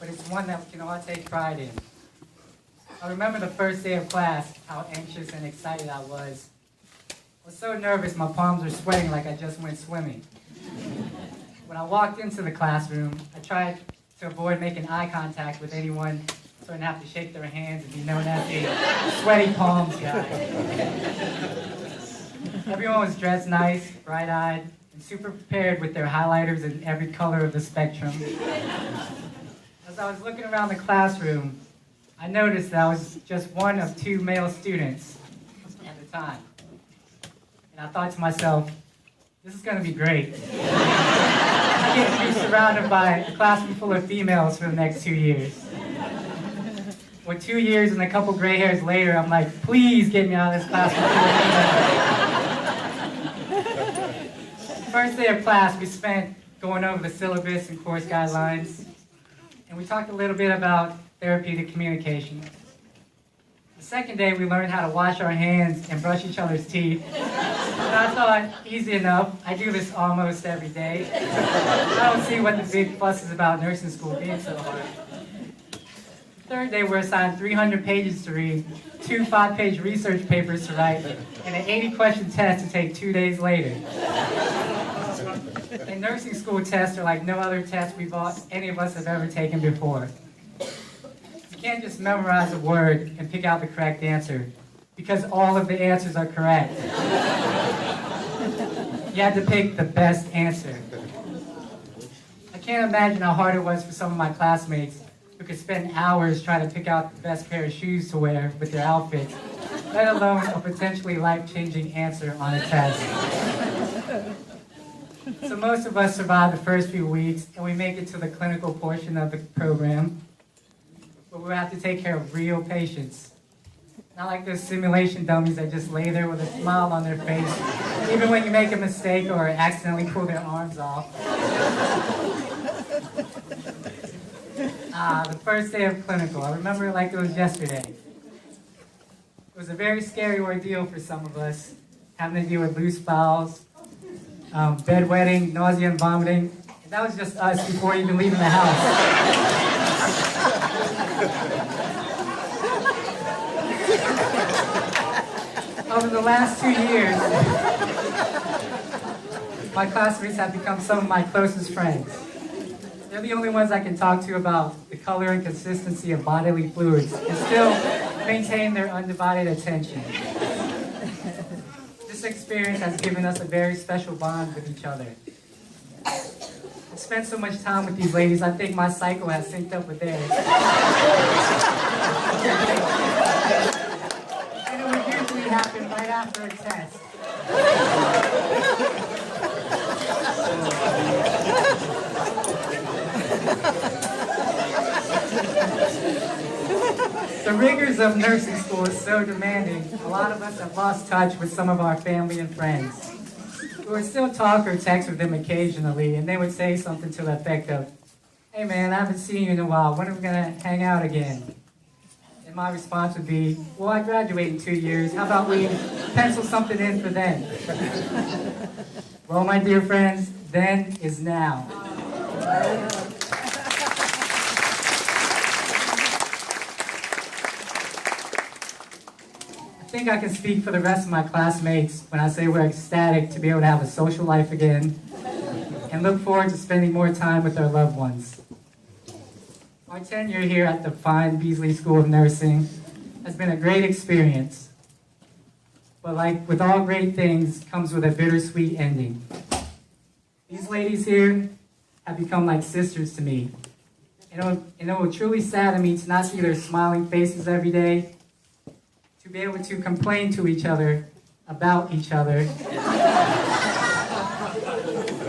but it's one that we can all take pride in. I remember the first day of class, how anxious and excited I was. I was so nervous, my palms were sweating like I just went swimming. When I walked into the classroom, I tried to avoid making eye contact with anyone so I didn't have to shake their hands and be known as the sweaty palms guy. Everyone was dressed nice, bright-eyed, and super prepared with their highlighters in every color of the spectrum. As I was looking around the classroom, I noticed that I was just one of 2 male students at the time. And I thought to myself, this is going to be great. I get to be surrounded by a classroom full of females for the next 2 years. Well, 2 years and a couple gray hairs later, I'm like, please get me out of this classroom full of females. First day of class, we spent going over the syllabus and course guidelines. And we talked a little bit about therapeutic communication. The second day, we learned how to wash our hands and brush each other's teeth. And I thought, easy enough. I do this almost every day. I don't see what the big fuss is about nursing school being so hard. The third day, we're assigned 300 pages to read, 2 5-page research papers to write, and an 80-question test to take 2 days later. And nursing school tests are like no other test any of us have ever taken before. You can't just memorize a word and pick out the correct answer, because all of the answers are correct. You had to pick the best answer. I can't imagine how hard it was for some of my classmates who could spend hours trying to pick out the best pair of shoes to wear with their outfits, let alone a potentially life-changing answer on a test. So most of us survive the first few weeks, and we make it to the clinical portion of the program, but we have to take care of real patients. Not like those simulation dummies that just lay there with a smile on their face, even when you make a mistake or accidentally pull their arms off. The first day of clinical, I remember it like it was yesterday. It was a very scary ordeal for some of us, having to deal with loose bowels, bedwetting, nausea and vomiting. And that was just us before even leaving the house. Over the last 2 years, my classmates have become some of my closest friends. They're the only ones I can talk to about the color and consistency of bodily fluids and still maintain their undivided attention. This experience has given us a very special bond with each other. I've spent so much time with these ladies, I think my cycle has synced up with theirs. And it would usually happen right after a test. The rigors of nursing school is so demanding, a lot of us have lost touch with some of our family and friends. We would still talk or text with them occasionally, and they would say something to the effect of, hey man, I haven't seen you in a while, when are we going to hang out again? And my response would be, well, I graduate in 2 years, how about we pencil something in for then? Well, my dear friends, then is now. I think I can speak for the rest of my classmates when I say we're ecstatic to be able to have a social life again and look forward to spending more time with our loved ones. Our tenure here at the fine Beasley School of Nursing has been a great experience, but like with all great things comes with a bittersweet ending. These ladies here have become like sisters to me, and it will truly sadden me to not see their smiling faces every day, to be able to complain to each other about each other,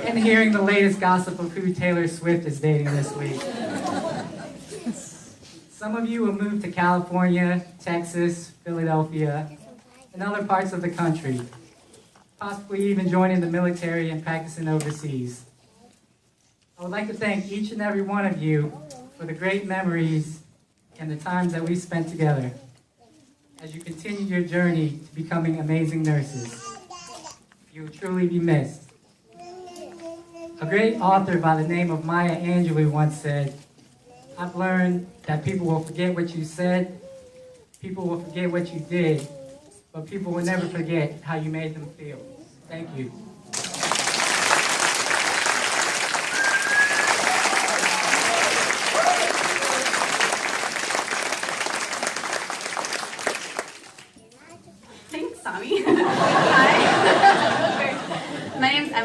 and hearing the latest gossip of who Taylor Swift is dating this week. Some of you will move to California, Texas, Philadelphia, and other parts of the country, possibly even joining the military and practicing overseas. I would like to thank each and every one of you for the great memories and the times that we spent together as you continue your journey to becoming amazing nurses. You will truly be missed. A great author by the name of Maya Angelou once said, I've learned that people will forget what you said, people will forget what you did, but people will never forget how you made them feel. Thank you. Thanks, Sami. Hi. My name's Emily.